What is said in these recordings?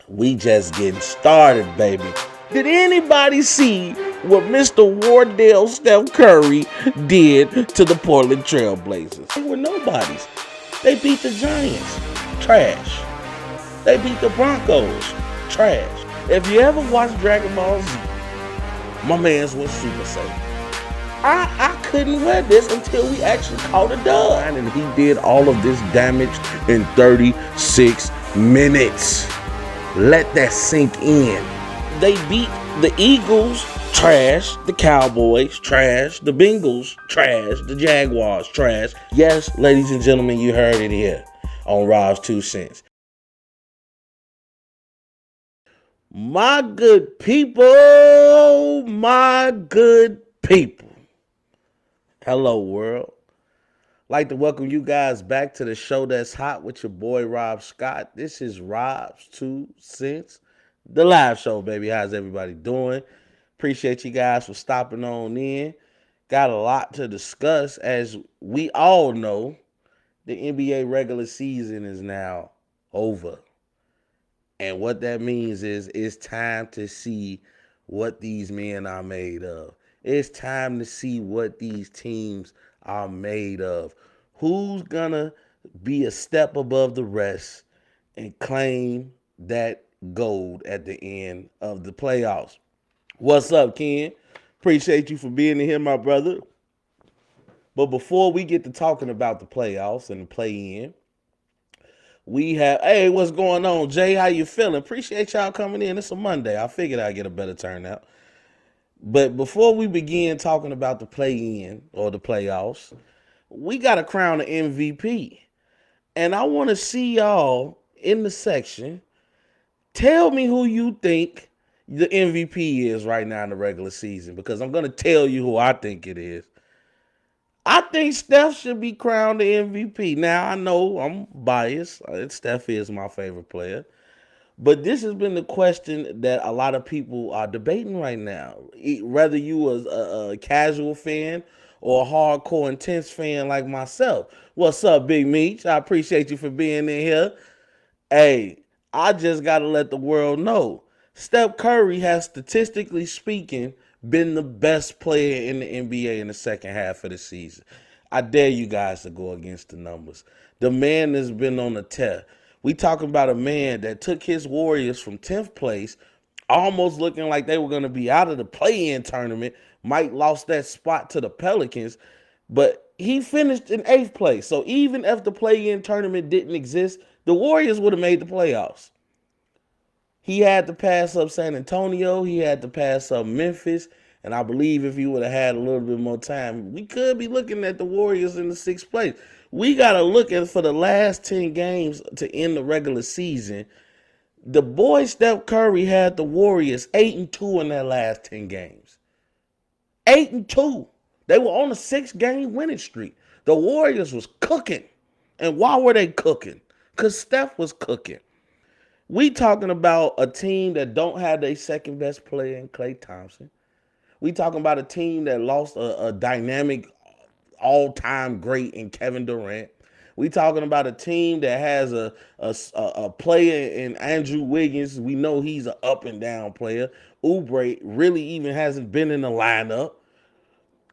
We just getting started, baby. Did anybody see what Mr. Wardell Steph Curry did to the Portland Trailblazers? They were nobodies. They beat the Giants. Trash. They beat the Broncos. Trash. If you ever watched Dragon Ball Z, my man's was Super Saiyan. I couldn't wear this until we actually caught a dub. And he did all of this damage in 36 minutes. Let that sink in. They beat the Eagles, trash. The Cowboys, trash. The Bengals, trash. The Jaguars, trash. Yes, ladies and gentlemen, you heard it here on Rob's 2 Cents. My good people, my good people. Hello, world. I'd like to welcome you guys back to the show that's hot with your boy Rob Scott. This is Rob's 2 Cents, the live show, baby. How's everybody doing? Appreciate you guys for stopping on in. Got a lot to discuss. As we all know, the NBA regular season is now over. And what that means is it's time to see what these men are made of. It's time to see what these teams are made of. Who's gonna be a step above the rest and claim that gold at the end of the playoffs? What's up, Ken? Appreciate you for being in here, my brother. But before we get to talking about the playoffs and the play-in, we have, hey, what's going on, Jay? How you feeling? Appreciate y'all coming in. It's a Monday. I figured I'd get a better turnout. But before we begin talking about the play-in or the playoffs, we got to crown an MVP. And I want to see y'all in the section. Tell me who you think the MVP is right now in the regular season, because I'm going to tell you who I think it is. I think Steph should be crowned the MVP. Now, I know I'm biased. Steph is my favorite player. But this has been the question that a lot of people are debating right now. Whether you was a casual fan or a hardcore intense fan like myself. What's up, Big Meech? I appreciate you for being in here. Hey, I just got to let the world know. Steph Curry has, statistically speaking, been the best player in the NBA in the second half of the season. I dare you guys to go against the numbers. The man has been on a tear. We talking about a man that took his Warriors from 10th place, almost looking like they were going to be out of the play-in tournament. Mike lost that spot to the Pelicans, but he finished in 8th place. So even if the play-in tournament didn't exist, the Warriors would have made the playoffs. He had to pass up San Antonio. He had to pass up Memphis. And I believe if he would have had a little bit more time, we could be looking at the Warriors in the 6th place. We got to look at, for the last 10 games to end the regular season, the boy Steph Curry had the Warriors 8-2 in their last 10 games. 8-2. They were on a 6-game winning streak. The Warriors was cooking. And why were they cooking? Because Steph was cooking. We talking about a team that don't have their second best player in Klay Thompson. We talking about a team that lost a dynamic all-time great in Kevin Durant. We talking about a team that has a player in Andrew Wiggins. We know he's an up-and-down player. Oubre really even hasn't been in the lineup.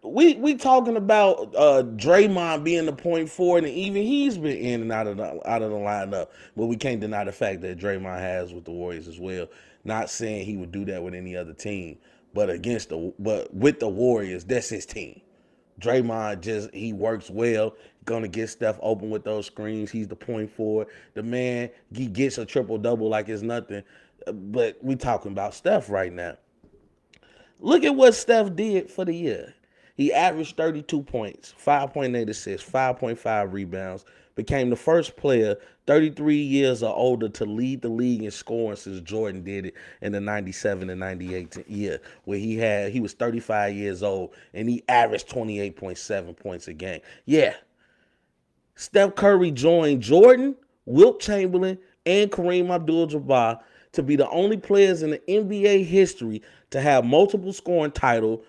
We talking about Draymond being the point forward, and even he's been in and out of the lineup. But we can't deny the fact that Draymond has with the Warriors as well. Not saying he would do that with any other team, but with the Warriors, that's his team. Draymond he works well, gonna get Steph open with those screens. He's the point forward. The man, he gets a triple-double like it's nothing. But we talking about Steph right now. Look at what Steph did for the year. He averaged 32 points, 5.8 assists, 5.5 rebounds, became the first player 33 years or older to lead the league in scoring since Jordan did it in the 97 and 98 year, where he was 35 years old and he averaged 28.7 points a game. Yeah. Steph Curry joined Jordan, Wilt Chamberlain, and Kareem Abdul-Jabbar to be the only players in the NBA history to have multiple scoring titles,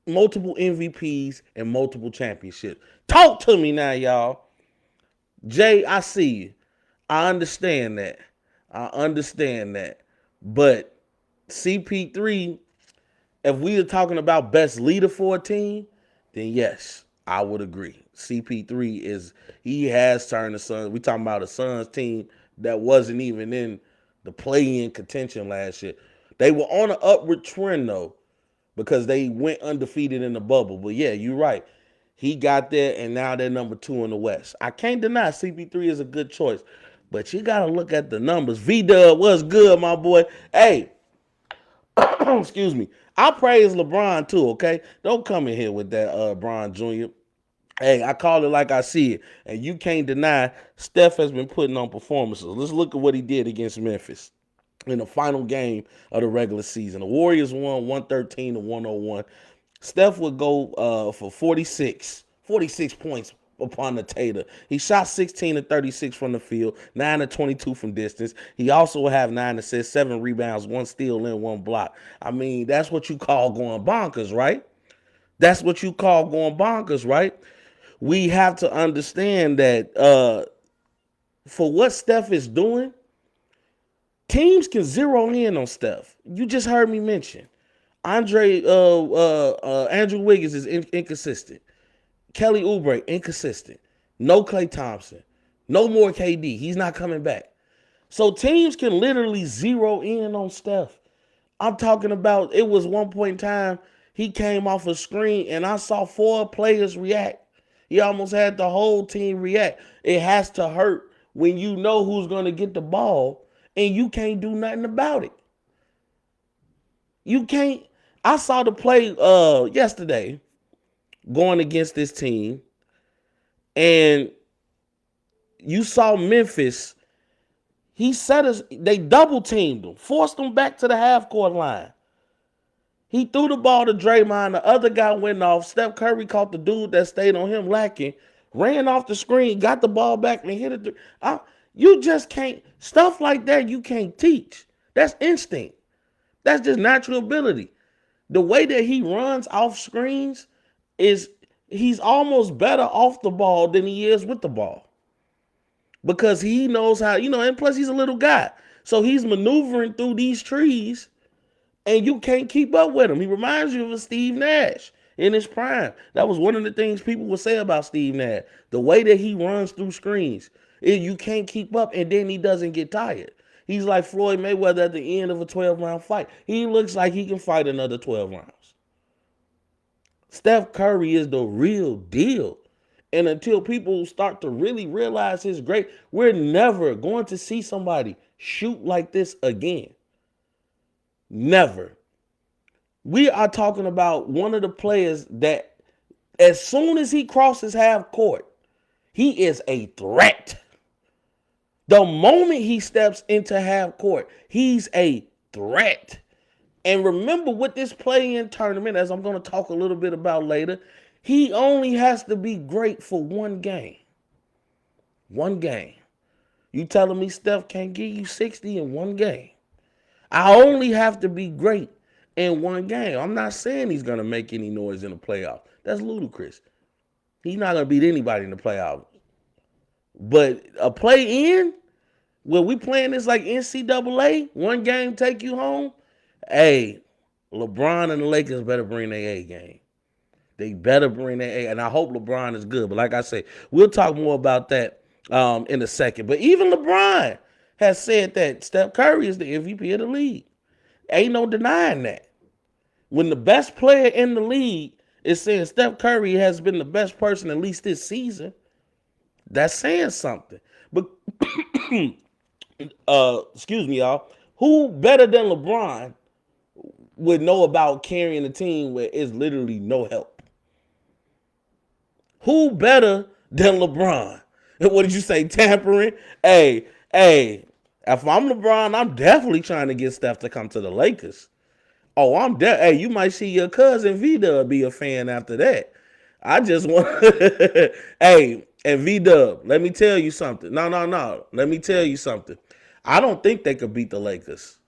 multiple MVPs, and multiple championships. Talk to me now, y'all. Jay, I see you. I understand that. But CP3, if we are talking about best leader for a team, then yes, I would agree. CP3 he has turned the Suns. We talking about a Suns team that wasn't even in the play-in contention last year. They were on an upward trend though, because they went undefeated in the bubble. But yeah, you're right. He got there, and now they're number 2 in the West. I can't deny CP3 is a good choice, but you got to look at the numbers. V-Dub was good, my boy. Hey, excuse me. I praise LeBron too, okay? Don't come in here with that Bron Jr. Hey, I call it like I see it. And you can't deny Steph has been putting on performances. Let's look at what he did against Memphis in the final game of the regular season. The Warriors won 113 to 101. Steph would go for 46 points upon the Tater. He shot 16 to 36 from the field, 9 to 22 from distance. He also would have 9 assists, 7 rebounds, 1 steal, and 1 block. I mean, that's what you call going bonkers, right? That's what you call going bonkers, right? We have to understand that for what Steph is doing, teams can zero in on Steph. You just heard me mention Andrew Wiggins is inconsistent. Kelly Oubre, inconsistent. No Klay Thompson. No more KD. He's not coming back. So teams can literally zero in on Steph. I'm talking about, it was one point in time, he came off a screen and I saw 4 players react. He almost had the whole team react. It has to hurt when you know who's going to get the ball and you can't do nothing about it. You can't. I saw the play yesterday going against this team, and you saw Memphis. They double teamed him, forced him back to the half court line. He threw the ball to Draymond. The other guy went off. Steph Curry caught the dude that stayed on him lacking, ran off the screen, got the ball back, and hit it. You just can't. Stuff like that you can't teach. That's instinct. That's just natural ability. The way that he runs off screens is he's almost better off the ball than he is with the ball. Because he knows how, and plus he's a little guy. So he's maneuvering through these trees and you can't keep up with him. He reminds you of a Steve Nash in his prime. That was one of the things people would say about Steve Nash. The way that he runs through screens, you can't keep up, and then he doesn't get tired. He's like Floyd Mayweather at the end of a 12-round fight. He looks like he can fight another 12 rounds. Steph Curry is the real deal. And until people start to really realize his great, we're never going to see somebody shoot like this again. Never. We are talking about one of the players that as soon as he crosses half court, he is a threat. The moment he steps into half court, he's a threat. And remember, with this play-in tournament, as I'm going to talk a little bit about later, he only has to be great for one game. One game. You telling me Steph can't give you 60 in one game? I only have to be great in one game. I'm not saying he's going to make any noise in the playoffs. That's ludicrous. He's not going to beat anybody in the playoffs. But a play-in, where we playing this like NCAA, one game take you home, hey, LeBron and the Lakers better bring their A game. They better bring their A, and I hope LeBron is good. But like I say, we'll talk more about that in a second. But even LeBron has said that Steph Curry is the MVP of the league. Ain't no denying that. When the best player in the league is saying Steph Curry has been the best person at least this season, that's saying something. But excuse me, y'all. Who better than LeBron would know about carrying a team where it's literally no help? Who better than LeBron? And what did you say, tampering? Hey, if I'm LeBron, I'm definitely trying to get Steph to come to the Lakers. Oh, hey, you might see your cousin V-Dub be a fan after that. I just want, hey, and V-Dub, let me tell you something. No. Let me tell you something. I don't think they could beat the Lakers,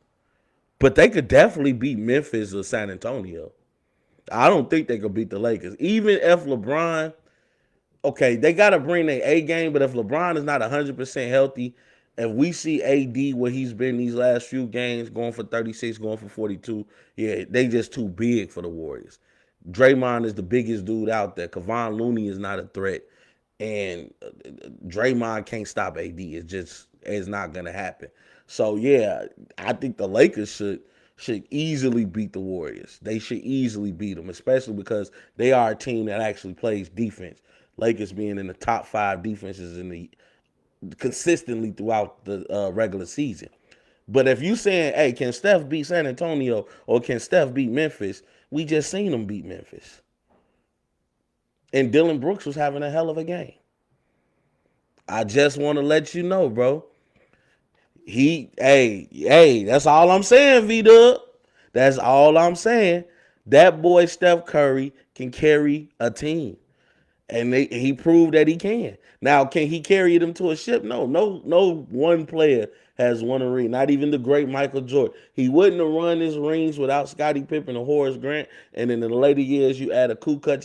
but they could definitely beat Memphis or San Antonio. I don't think they could beat the Lakers. Even if LeBron, okay, they got to bring their A game, but if LeBron is not 100% healthy if we see AD where he's been these last few games, going for 36, going for 42, yeah, they just too big for the Warriors. Draymond is the biggest dude out there. Kevon Looney is not a threat, and Draymond can't stop AD. It's not gonna happen. So yeah, I think the Lakers should easily beat the Warriors. They should easily beat them, especially because they are a team that actually plays defense. Lakers being in the top 5 defenses in the consistently throughout the regular season. But if you saying, hey, can Steph beat San Antonio or can Steph beat Memphis? We just seen them beat Memphis. And Dylan Brooks was having a hell of a game. I just want to let you know, bro. Hey, that's all I'm saying, V-Dub. That's all I'm saying. That boy Steph Curry can carry a team. And he proved that he can. Now, can he carry them to a ship? No one player has won a ring. Not even the great Michael Jordan. He wouldn't have run his rings without Scottie Pippen or Horace Grant. And in the later years, you add a Kukoc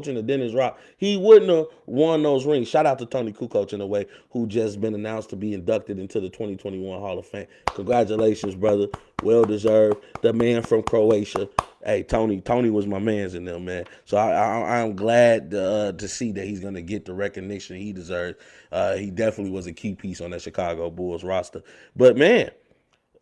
and a Dennis Rock. He wouldn't have won those rings. Shout out to Tony Kukoc in a way, who just been announced to be inducted into the 2021 Hall of Fame. Congratulations, brother. Well deserved. The man from Croatia. Hey, Tony was my man's in them, man. So I'm glad to see that he's going to get the recognition he deserves. He definitely was a key piece on that Chicago Bulls roster. But, man,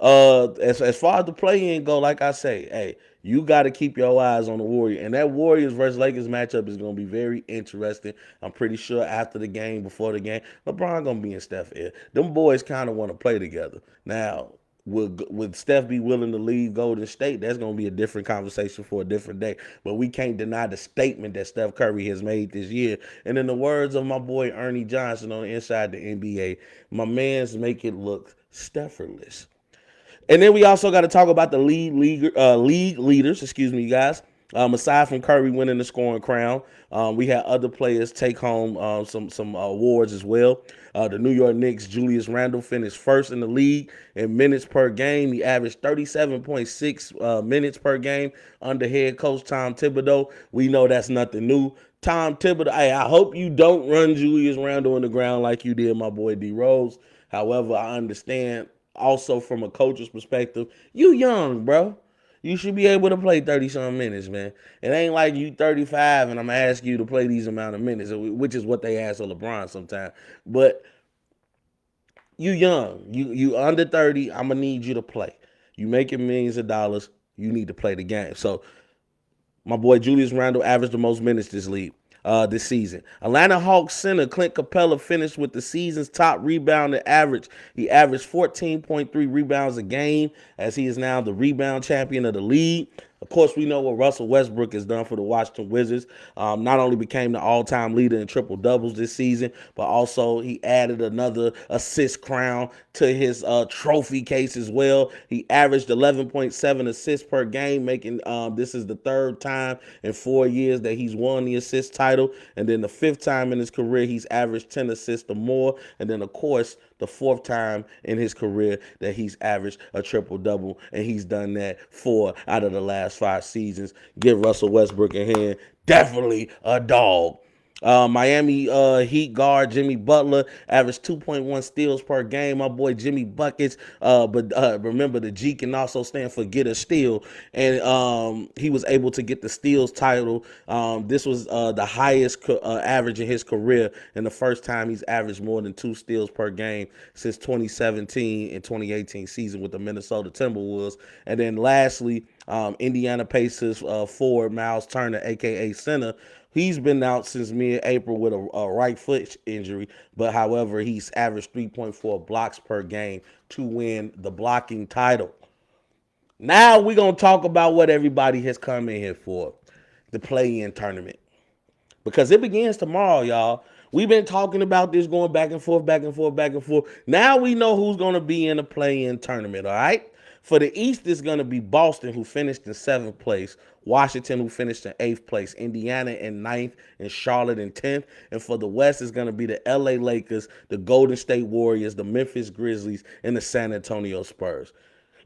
as far as the play-in go, like I say, hey, you got to keep your eyes on the Warriors. And that Warriors versus Lakers matchup is going to be very interesting. I'm pretty sure after the game, before the game, LeBron going to be in Steph ear. Them boys kind of want to play together. Now, would Steph be willing to leave Golden State? That's going to be a different conversation for a different day. But we can't deny the statement that Steph Curry has made this year. And in the words of my boy Ernie Johnson on Inside the NBA, my man's make it look Stepherless. And then we also got to talk about the league leaders, excuse me, guys. Aside from Curry winning the scoring crown, we had other players take home some awards as well. The New York Knicks, Julius Randle finished first in the league in minutes per game. He averaged 37.6 minutes per game under head coach Tom Thibodeau. We know that's nothing new. Tom Thibodeau, hey, I hope you don't run Julius Randle in the ground like you did my boy D Rose. However, I understand also from a coach's perspective, you young, bro. You should be able to play 30-some minutes, man. It ain't like you 35 and I'm asking you to play these amount of minutes, which is what they ask of LeBron sometimes. But you young. You under 30, I'm going to need you to play. You making millions of dollars, you need to play the game. So my boy Julius Randle averaged the most minutes this season. Atlanta Hawks center Clint Capella finished with the season's top rebounding average. He averaged 14.3 rebounds a game, as he is now the rebound champion of the league. Of course, we know what Russell Westbrook has done for the Washington Wizards. Not only became the all-time leader in triple doubles this season, but also he added another assist crown to his trophy case as well. He averaged 11.7 assists per game, making this is the third time in 4 years that he's won the assist title, and then the fifth time in his career he's averaged 10 assists or more, and then of course the fourth time in his career that he's averaged a triple-double, and he's done that 4 out of the last 5 seasons. Give Russell Westbrook a hand. Definitely a dog. Miami Heat guard Jimmy Butler averaged 2.1 steals per game. My boy Jimmy Buckets. But remember, the G can also stand for get a steal. And he was able to get the steals title. This was the highest average in his career, and the first time he's averaged more than 2 steals per game since 2017 and 2018 season with the Minnesota Timberwolves. And then lastly, Indiana Pacers forward Miles Turner, a.k.a. center. He's been out since mid-April with a right foot injury, but however, he's averaged 3.4 blocks per game to win the blocking title. Now we're going to talk about what everybody has come in here for, the play-in tournament. Because it begins tomorrow, y'all. We've been talking about this going back and forth, back and forth, back and forth. Now we know who's going to be in the play-in tournament, all right? For the East, it's going to be Boston, who finished in 7th place, Washington, who finished in 8th place, Indiana in 9th, and Charlotte in 10th. And for the West, it's going to be the LA Lakers, the Golden State Warriors, the Memphis Grizzlies, and the San Antonio Spurs.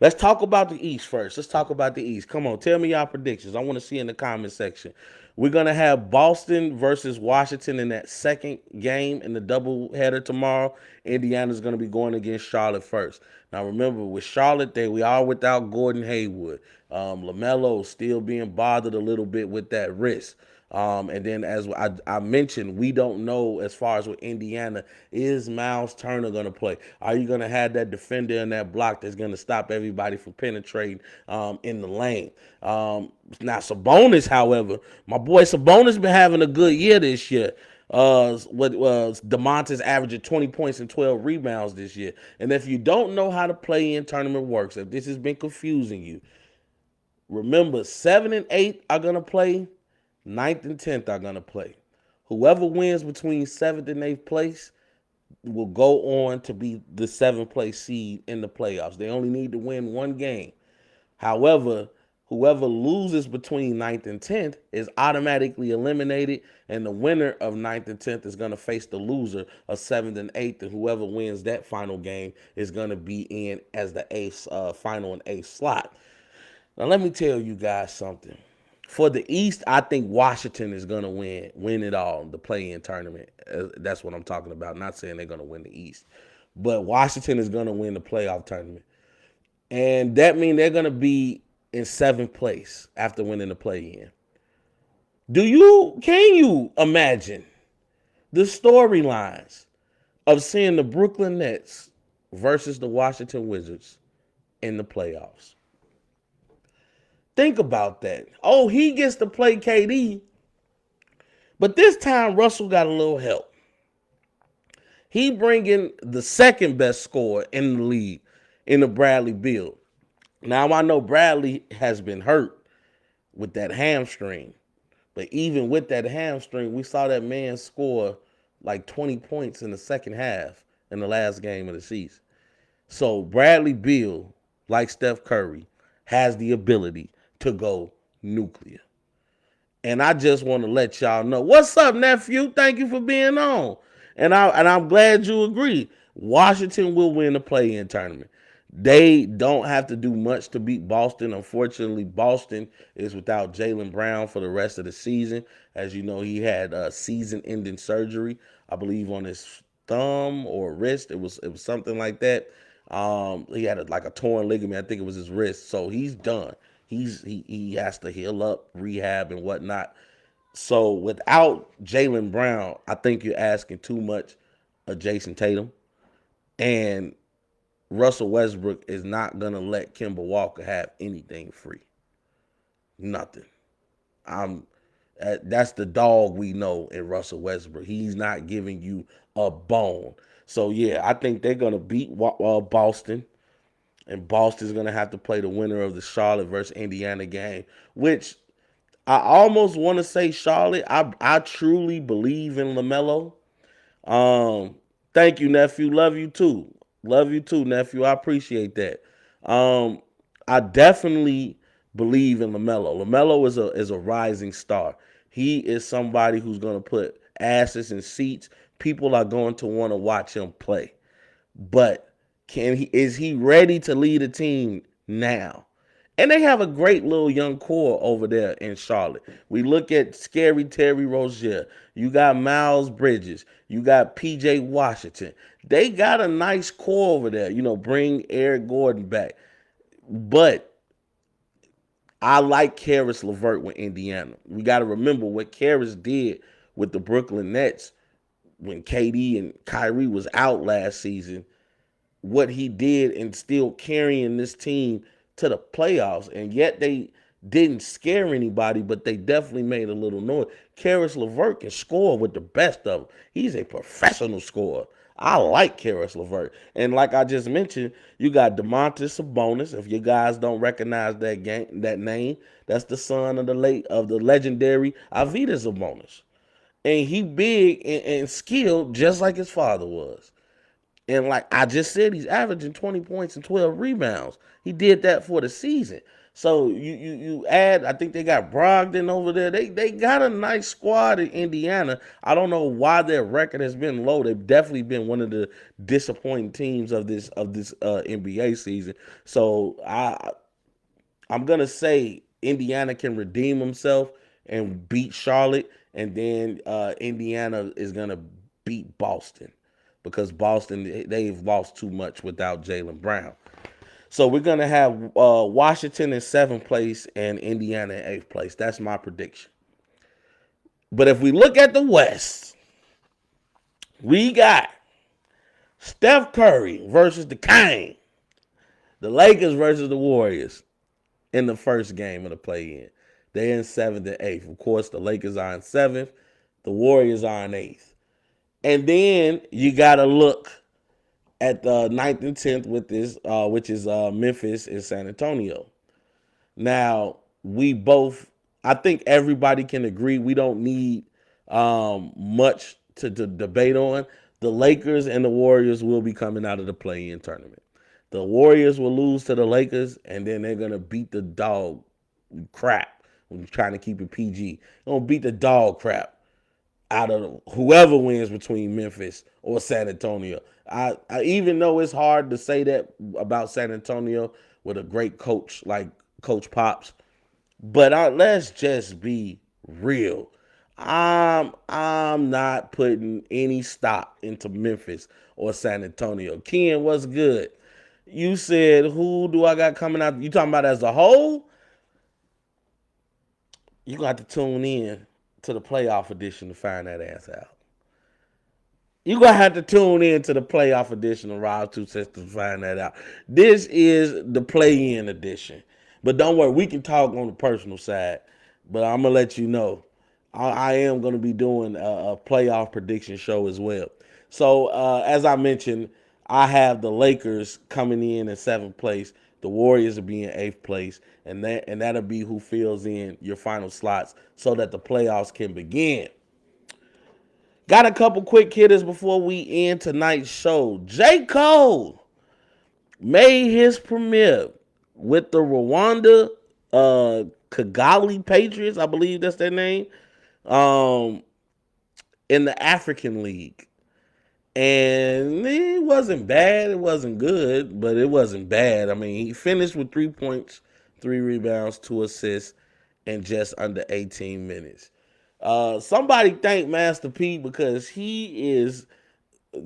Let's talk about the East first. Let's talk about the East. Come on, tell me y'all predictions. I want to see in the comment section. We're gonna have Boston versus Washington in that second game in the doubleheader tomorrow. Indiana's gonna be going against Charlotte first. Now remember, with Charlotte, we are without Gordon Hayward. LaMelo still being bothered a little bit with that wrist. And then, as I mentioned, we don't know as far as with Indiana, is Miles Turner going to play? Are you going to have that defender in that block that's going to stop everybody from penetrating in the lane? Now, Sabonis, however, my boy Sabonis been having a good year this year. What was DeMontis averaging 20 points and 12 rebounds this year. And if you don't know how the play-in tournament works, if this has been confusing you, remember 7 and 8 are going to play. Ninth and 10th are going to play. Whoever wins between 7th and 8th place will go on to be the 7th place seed in the playoffs. They only need to win one game. However, whoever loses between 9th and 10th is automatically eliminated, and the winner of 9th and 10th is going to face the loser of 7th and 8th, and whoever wins that final game is going to be in as the final and 8th slot. Now, let me tell you guys something. For the East, I think Washington is going to win it all, the play-in tournament. That's what I'm talking about. Not saying they're going to win the East. But Washington is going to win the playoff tournament. And that means they're going to be in 7th place after winning the play-in. Can you imagine the storylines of seeing the Brooklyn Nets versus the Washington Wizards in the playoffs? Think about that. Oh, he gets to play KD, but this time Russell got a little help. He bringing the second best scorer in the league in the Bradley Beal. Now, I know Bradley has been hurt with that hamstring, but even with that hamstring, we saw that man score like 20 points in the second half in the last game of the season. So Bradley Beal, like Steph Curry, has the ability to go nuclear. And I just want to let y'all know, what's up, nephew? Thank you for being on. And I'm glad you agree. Washington will win the play-in tournament. They don't have to do much to beat Boston. Unfortunately, Boston is without Jaylen Brown for the rest of the season. As you know, he had season-ending surgery, I believe, on his thumb or wrist. It was something like that. He had like a torn ligament. I think it was his wrist. So he's done. He has to heal up, rehab, and whatnot. So without Jaylen Brown, I think you're asking too much of Jason Tatum. And Russell Westbrook is not going to let Kemba Walker have anything free. Nothing. That's the dog we know in Russell Westbrook. He's not giving you a bone. So, yeah, I think they're going to beat Boston. And Boston's going to have to play the winner of the Charlotte versus Indiana game, which I almost want to say Charlotte. I truly believe in LaMelo. Thank you, nephew. Love you too. Love you too, nephew. I appreciate that. I definitely believe in LaMelo. LaMelo is a rising star. He is somebody who's going to put asses in seats. People are going to want to watch him play. But is he ready to lead a team now? And they have a great little young core over there in Charlotte. We look at Scary Terry Rozier. You got Miles Bridges. You got P.J. Washington. They got a nice core over there. Bring Eric Gordon back. But I like Karis LeVert with Indiana. We got to remember what Karis did with the Brooklyn Nets when KD and Kyrie was out last season. What he did and still carrying this team to the playoffs, and yet they didn't scare anybody, but they definitely made a little noise. Karis LeVert can score with the best of them. He's a professional scorer. I like Karis LeVert. And like I just mentioned, you got DeMontis Sabonis. If you guys don't recognize that name, that's the son of the legendary Arvydas Sabonis. And he big and skilled just like his father was. And like I just said, he's averaging 20 points and 12 rebounds. He did that for the season. So you add, I think they got Brogdon over there. They got a nice squad in Indiana. I don't know why their record has been low. They've definitely been one of the disappointing teams of this NBA season. So I'm gonna say Indiana can redeem himself and beat Charlotte, and then Indiana is gonna beat Boston because Boston they've lost too much without Jaylen Brown. So we're gonna have Washington in seventh place and Indiana in eighth place. That's my prediction. But if we look at the West, we got Steph Curry versus the Kane, the Lakers versus the Warriors in the first game of the play-in. They're in seventh and eighth. Of course, the Lakers are in seventh, the Warriors are in eighth, and then you gotta look at the ninth and tenth with this, which is Memphis and San Antonio. Now, I think everybody can agree we don't need much to debate on. The Lakers and the Warriors will be coming out of the play-in tournament. The Warriors will lose to the Lakers, and then they're going to beat the dog crap. I'm trying to keep it PG. They're going to beat the dog crap out of whoever wins between Memphis or San Antonio. Even though it's hard to say that about San Antonio with a great coach like Coach Pops, but let's just be real. I'm not putting any stock into Memphis or San Antonio. Ken, what's good? You said who do I got coming out? You talking about as a whole? You got to tune in to the playoff edition to find that ass out. You gonna have to tune in to the playoff edition of Rob Two Cents to find that out. This is the play-in edition. But don't worry, we can talk on the personal side. But I'm gonna let you know, I am gonna be doing a playoff prediction show as well. So as I mentioned, I have the Lakers coming in seventh place. The Warriors will be in eighth place, and that'll be who fills in your final slots so that the playoffs can begin. Got a couple quick hitters before we end tonight's show. J. Cole made his premiere with the Rwanda Kigali Patriots, I believe that's their name, um, in the African League. And it wasn't bad. It wasn't good, but it wasn't bad. I mean, he finished with 3 points, 3 rebounds, 2 assists in just under 18 minutes. Somebody thank Master P because he is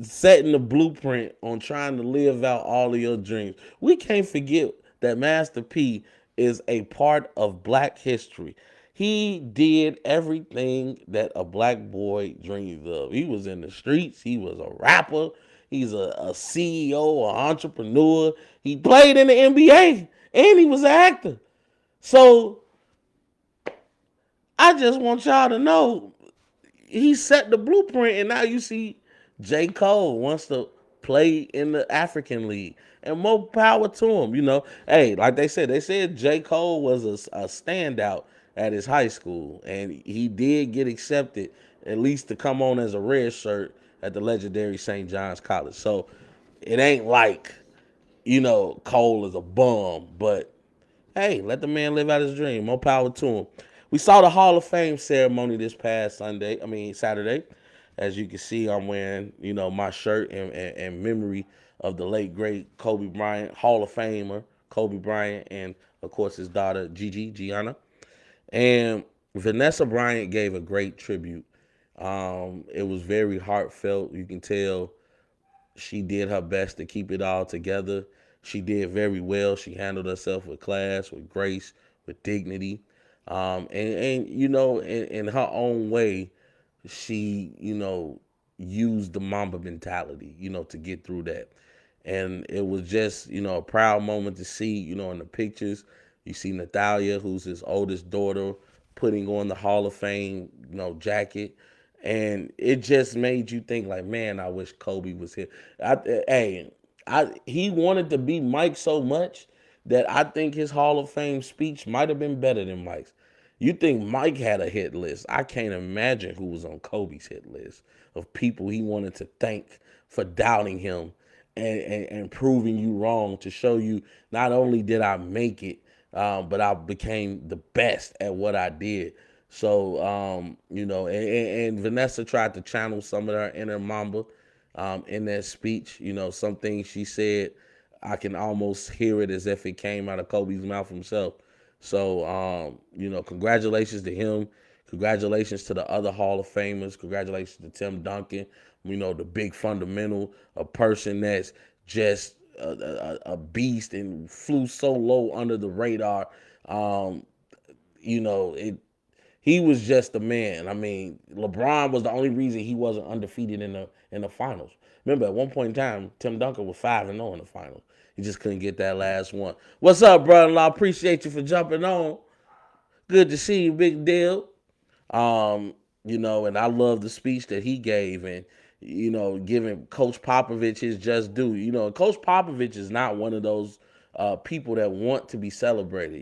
setting the blueprint on trying to live out all of your dreams. We can't forget that Master P is a part of Black history. He did everything that a black boy dreams of. He was in the streets. He was a rapper. He's a CEO, an entrepreneur. He played in the NBA, and he was an actor. So I just want y'all to know he set the blueprint, and now you see J. Cole wants to play in the African League, and more power to him. Hey, like they said J. Cole was a standout at his high school, and he did get accepted at least to come on as a red shirt at the legendary St. John's College. So it ain't like Cole is a bum, but hey, let the man live out his dream. More power to him. We saw the Hall of Fame ceremony this past Saturday. As you can see, I'm wearing, my shirt in memory of the late, great Kobe Bryant, Hall of Famer Kobe Bryant, and, of course, his daughter, Gianna. And Vanessa Bryant gave a great tribute. It was very heartfelt. You can tell she did her best to keep it all together. She did very well. She handled herself with class, with grace, with dignity. In her own way, she, used the Mamba mentality, to get through that. And it was just, a proud moment to see, in the pictures. You see Natalia, who's his oldest daughter, putting on the Hall of Fame, jacket. And it just made you think like, man, I wish Kobe was here. He wanted to be Mike so much that I think his Hall of Fame speech might have been better than Mike's. You think Mike had a hit list. I can't imagine who was on Kobe's hit list of people he wanted to thank for doubting him and proving you wrong to show you not only did I make it, but I became the best at what I did. So, and Vanessa tried to channel some of her inner mamba in that speech. Some things she said, I can almost hear it as if it came out of Kobe's mouth himself. So, congratulations to him. Congratulations to the other Hall of Famers. Congratulations to Tim Duncan, the big fundamental, a person that's just a beast and flew so low under the radar. Um, it he was just a man. I mean, LeBron was the only reason he wasn't undefeated in the finals. Remember, at one point in time, Tim Duncan was 5-0 in the finals. He just couldn't get that last one. What's up, brother-in-law? Appreciate you for jumping on. Good to see you, big deal. Um, and I love the speech that he gave and, giving Coach Popovich his just due. Coach Popovich is not one of those people that want to be celebrated.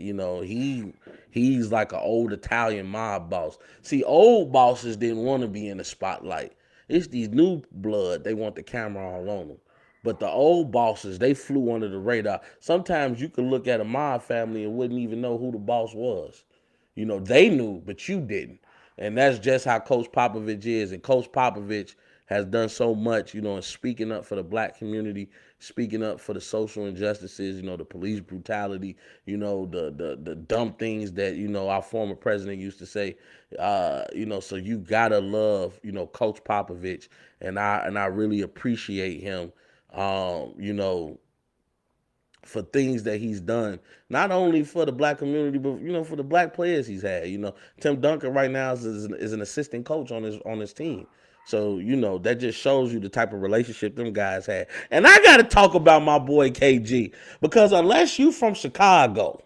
He's like an old Italian mob boss. See, old bosses didn't want to be in the spotlight. It's these new blood, they want the camera all on them. But the old bosses, they flew under the radar. Sometimes you could look at a mob family and wouldn't even know who the boss was. They knew, but you didn't. And that's just how Coach Popovich is. And Coach Popovich has done so much, in speaking up for the black community, speaking up for the social injustices, the police brutality, the dumb things that, our former president used to say. So you gotta love, Coach Popovich. And I really appreciate him for things that he's done, not only for the black community, but for the black players he's had. Tim Duncan right now is an assistant coach on his team. So that just shows you the type of relationship them guys had. And I got to talk about my boy KG because unless you from Chicago,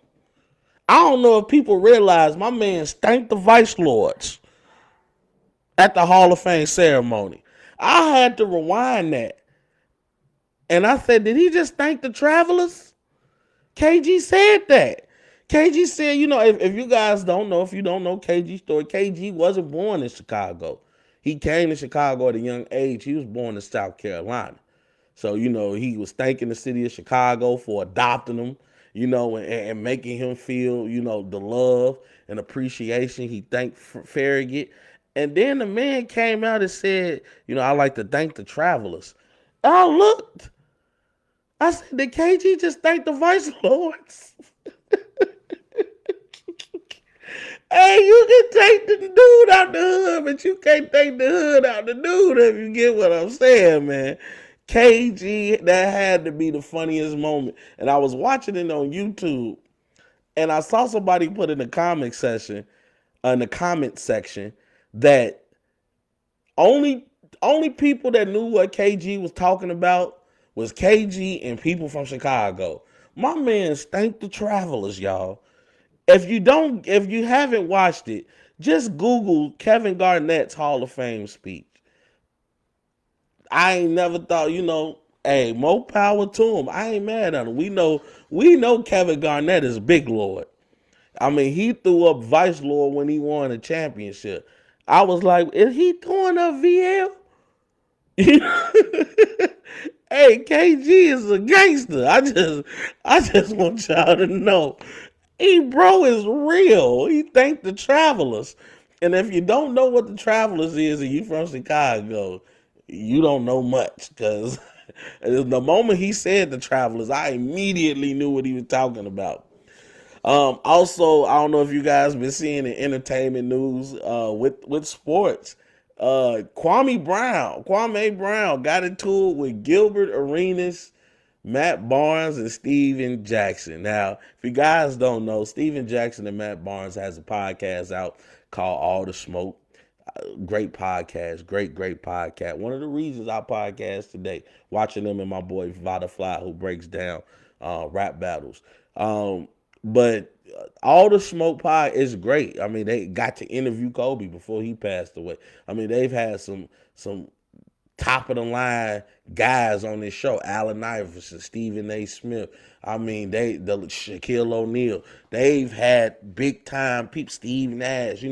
I don't know if people realize my man spanked the Vice Lords at the Hall of Fame ceremony. I had to rewind that, and I said, did he just thank the Travelers? KG said that. KG said, if you guys don't know, if you don't know KG's story, KG wasn't born in Chicago. He came to Chicago at a young age. He was born in South Carolina. So, he was thanking the city of Chicago for adopting him, and making him feel, the love and appreciation. He thanked Farragut. And then the man came out and said, I like to thank the Travelers. I looked. I said, did KG just thank the Vice Lords? Hey, you can take the dude out the hood, but you can't take the hood out the dude if you get what I'm saying, man. KG, that had to be the funniest moment. And I was watching it on YouTube, and I saw somebody put in the comment section, that only people that knew what KG was talking about was KG and people from Chicago. My man thanked the Travelers, y'all. If you haven't watched it, just Google Kevin Garnett's Hall of Fame speech. I ain't never thought, hey, more power to him. I ain't mad at him. We know Kevin Garnett is big lord. I mean, he threw up Vice Lord when he won a championship. I was like, is he throwing up VL? Hey, KG is a gangster. I just want y'all to know. Bro is real. He thanked the Travelers. And if you don't know what the Travelers is and you from Chicago, you don't know much. Because the moment he said the Travelers, I immediately knew what he was talking about. Also, I don't know if you guys been seeing the entertainment news with sports. Kwame Brown got into it with Gilbert Arenas, Matt Barnes, and Steven Jackson. Now, if you guys don't know, Steven Jackson and Matt Barnes has a podcast out called All the Smoke. Great podcast, great podcast. One of the reasons I podcast today, watching them and my boy Vada Fly, who breaks down rap battles. But All the Smoke pod is great. I mean, they got to interview Kobe before he passed away. I mean, they've had some top of the line guys on this show. Allen Iverson, Stephen A. Smith. I mean, the Shaquille O'Neal. They've had big time people, Steve Nash,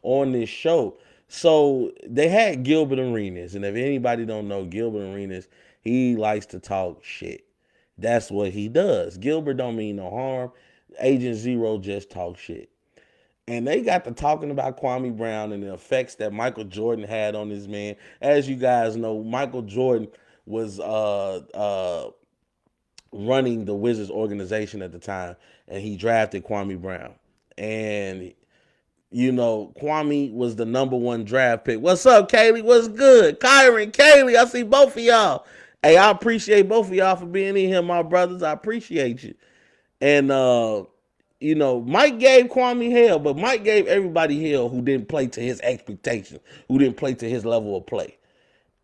on this show. So they had Gilbert Arenas, and if anybody don't know Gilbert Arenas, he likes to talk shit. That's what he does. Gilbert don't mean no harm. Agent Zero just talk shit. And they got to talking about Kwame Brown and the effects that Michael Jordan had on this man. As you guys know, Michael Jordan was running the Wizards organization at the time, and he drafted Kwame Brown. And Kwame was the number one draft pick. What's up, Kaylee? What's good? Kyron, Kaylee, I see both of y'all. Hey, I appreciate both of y'all for being in here, my brothers. I appreciate you. And Mike gave Kwame hell, but Mike gave everybody hell who didn't play to his expectations, who didn't play to his level of play.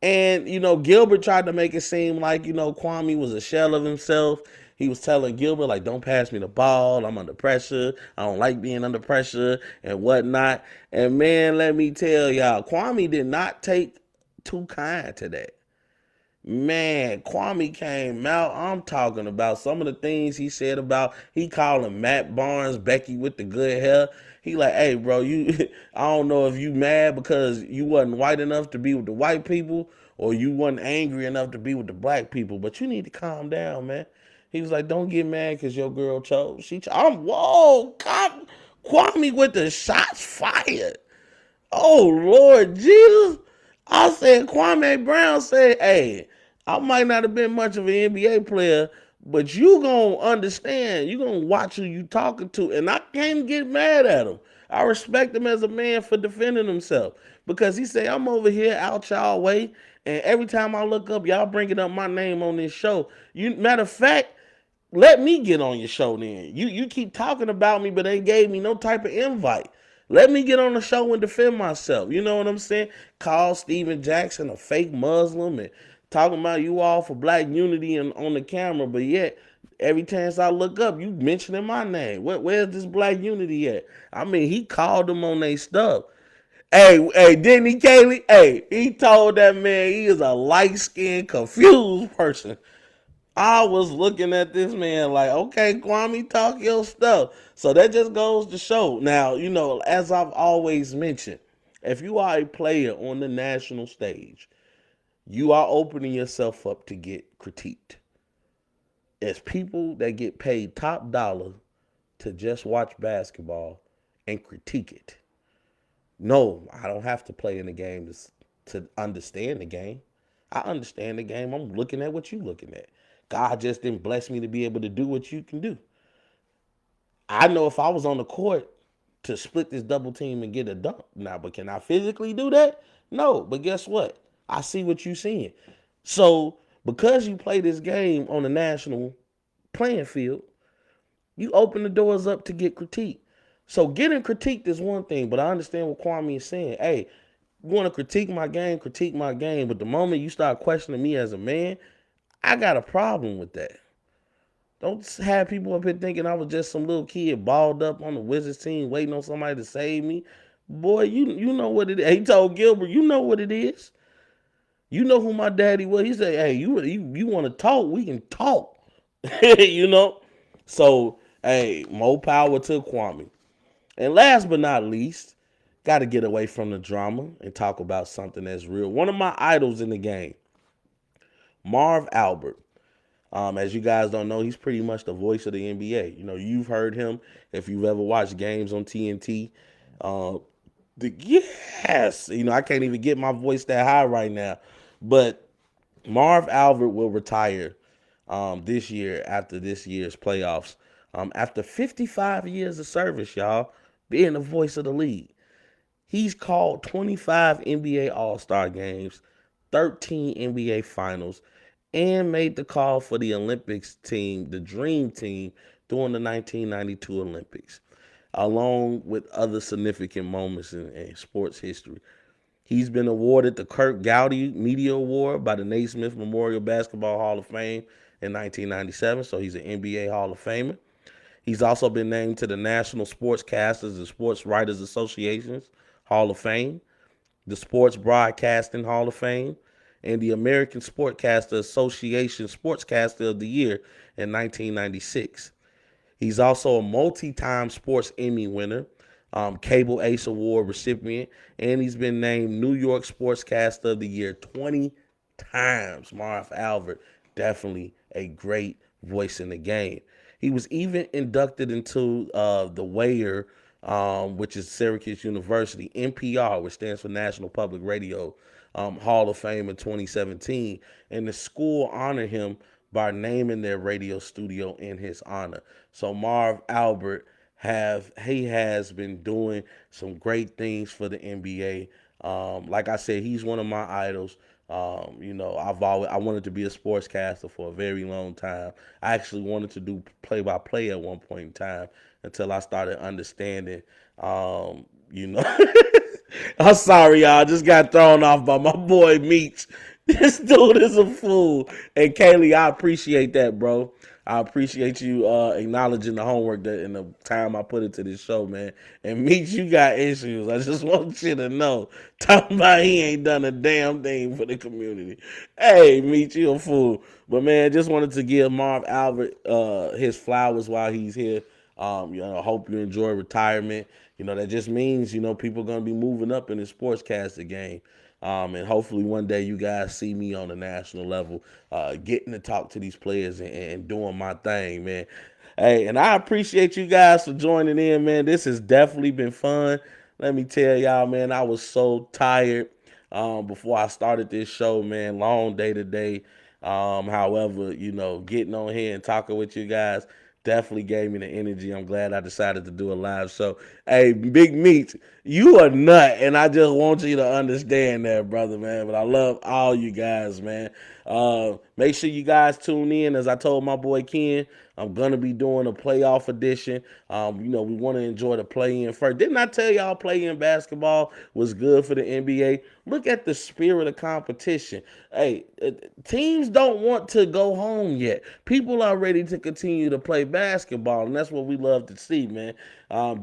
And, Gilbert tried to make it seem like, Kwame was a shell of himself. He was telling Gilbert, like, don't pass me the ball. I'm under pressure. I don't like being under pressure and whatnot. And, man, let me tell y'all, Kwame did not take too kind to that. Man, Kwame came out. I'm talking about some of the things he said about, he calling Matt Barnes, Becky with the good hair. He like, hey, bro, I don't know if you mad because you wasn't white enough to be with the white people or you wasn't angry enough to be with the black people, but you need to calm down, man. He was like, don't get mad because your girl chose. Whoa, Kwame with the shots fired. Oh, Lord Jesus. I said, Kwame Brown said, hey, I might not have been much of an NBA player, but you going to understand. You going to watch who you talking to. And I can't get mad at him. I respect him as a man for defending himself. Because he said, I'm over here out y'all way. And every time I look up, y'all bringing up my name on this show. Matter of fact, let me get on your show then. You keep talking about me, but ain't gave me no type of invite. Let me get on the show and defend myself. You know what I'm saying? Call Steven Jackson a fake Muslim and talking about you all for black unity on the camera, but yet every chance I look up, you mentioning my name. Where's this black unity at? I mean, he called them on their stuff. Hey, didn't he, Kaylee? Hey, he told that man he is a light-skinned, confused person. I was looking at this man like, okay, Kwame, talk your stuff. So that just goes to show. Now, as I've always mentioned, if you are a player on the national stage, you are opening yourself up to get critiqued. As people that get paid top dollar to just watch basketball and critique it. No, I don't have to play in the game to understand the game. I understand the game. I'm looking at what you're looking at. God just didn't bless me to be able to do what you can do. I know if I was on the court to split this double team and get a dunk now, but can I physically do that? No, but guess what? I see what you're seeing. So because you play this game on the national playing field, you open the doors up to get critiqued. So getting critiqued is one thing, but I understand what Kwame is saying. Hey, you want to critique my game, critique my game. But the moment you start questioning me as a man, I got a problem with that. Don't have people up here thinking I was just some little kid balled up on the Wizards team waiting on somebody to save me. Boy, you know what it is. He told Gilbert, you know what it is. You know who my daddy was. He said, hey, you want to talk? We can talk. you know? So, hey, more power to Kwame. And last but not least, got to get away from the drama and talk about something that's real. One of my idols in the game, Marv Albert. As you guys don't know, he's pretty much the voice of the NBA. You've heard him if you've ever watched games on TNT. Yes, I can't even get my voice that high right now. But Marv Albert will retire this year after this year's playoffs. After 55 years of service, y'all, being the voice of the league. He's called 25 NBA All-Star games, 13 NBA Finals, and made the call for the Olympics team, the Dream Team, during the 1992 Olympics, along with other significant moments in sports history. He's been awarded the Kirk Gowdy Media Award by the Naismith Memorial Basketball Hall of Fame in 1997, so he's an NBA Hall of Famer. He's also been named to the National Sportscasters and Sports Writers Associations Hall of Fame, the Sports Broadcasting Hall of Fame, and the American Sportscaster Association Sportscaster of the Year in 1996. He's also a multi-time Sports Emmy winner, Cable Ace Award recipient, and he's been named New York Sportscaster of the Year 20 times. Marv Albert, definitely a great voice in the game. He was even inducted into the Weyer, which is Syracuse University, NPR, which stands for National Public Radio Hall of Fame in 2017. And the school honored him by naming their radio studio in his honor. So Marv Albert he has been doing some great things for the NBA. Like I said, he's one of my idols. I wanted to be a sportscaster for a very long time. I actually wanted to do play-by-play at one point in time until I started understanding. You know, I'm sorry, y'all. I just got thrown off by my boy Meech. This dude is a fool. And Kaylee, I appreciate that, bro. I appreciate you acknowledging the homework that in the time I put into this show, man. And Meech, you got issues. I just want you to know. Talking about he ain't done a damn thing for the community. Hey, Meech, you a fool. But man, just wanted to give Marv Albert his flowers while he's here. Hope you enjoy retirement. That just means, people are going to be moving up in the sportscaster game. And hopefully one day you guys see me on the national level, getting to talk to these players and doing my thing, man. Hey, and I appreciate you guys for joining in, man. This has definitely been fun. Let me tell y'all, man, I was so tired before I started this show, man. Long day today. However, getting on here and talking with you guys definitely gave me the energy. I'm glad I decided to do a live show. Hey, Big Meat, you a nut, and I just want you to understand that, brother, man. But I love all you guys, man. Make sure you guys tune in. As I told my boy Ken, I'm gonna be doing a playoff edition. We want to enjoy the play-in first. Didn't I tell y'all play-in basketball was good for the NBA? Look at the spirit of competition. Hey, teams don't want to go home yet. People are ready to continue to play basketball, and that's what we love to see, man.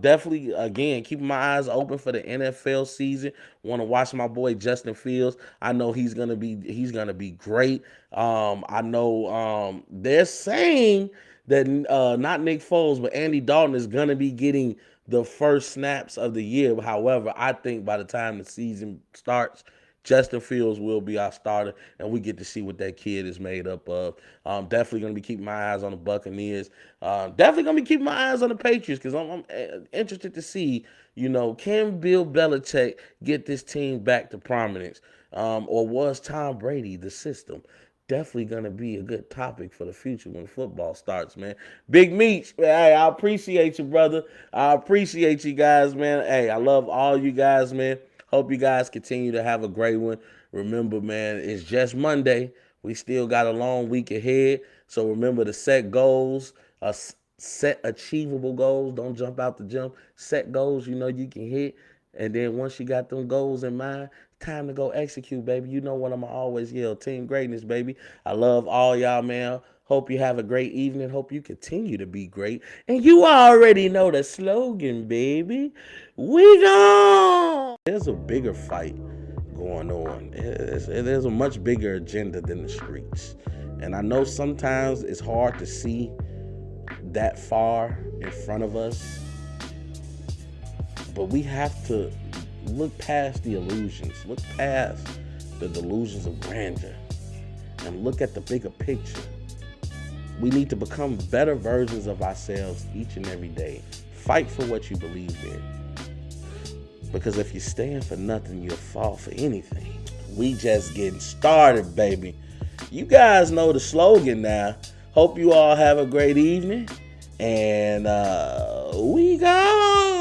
Definitely, again, keeping my eyes open for the NFL season. Want to watch my boy Justin Fields. I know he's gonna be great. I know they're saying that not Nick Foles, but Andy Dalton is gonna be getting the first snaps of the year. However, I think by the time the season starts, Justin Fields will be our starter, and we get to see what that kid is made up of. Definitely going to be keeping my eyes on the Buccaneers. Definitely going to be keeping my eyes on the Patriots because I'm interested to see, can Bill Belichick get this team back to prominence? Or was Tom Brady the system? Definitely going to be a good topic for the future when football starts, man. Big Meech, hey, I appreciate you, brother. I appreciate you guys, man. Hey, I love all you guys, man. Hope you guys continue to have a great one. Remember, man, it's just Monday. We still got a long week ahead. So remember to set goals, set achievable goals. Don't jump out the gym. Set goals you can hit. And then once you got them goals in mind, time to go execute, baby. You know what I'm always yell, team greatness, baby. I love all y'all, man. Hope you have a great evening. Hope you continue to be great. And you already know the slogan, baby. We gone. There's a bigger fight going on. There's a much bigger agenda than the streets. And I know sometimes it's hard to see that far in front of us. But we have to look past the illusions, look past the delusions of grandeur, and look at the bigger picture. We need to become better versions of ourselves each and every day. Fight for what you believe in. Because if you stand for nothing, you'll fall for anything. We just getting started, baby. You guys know the slogan now. Hope you all have a great evening. And we gone.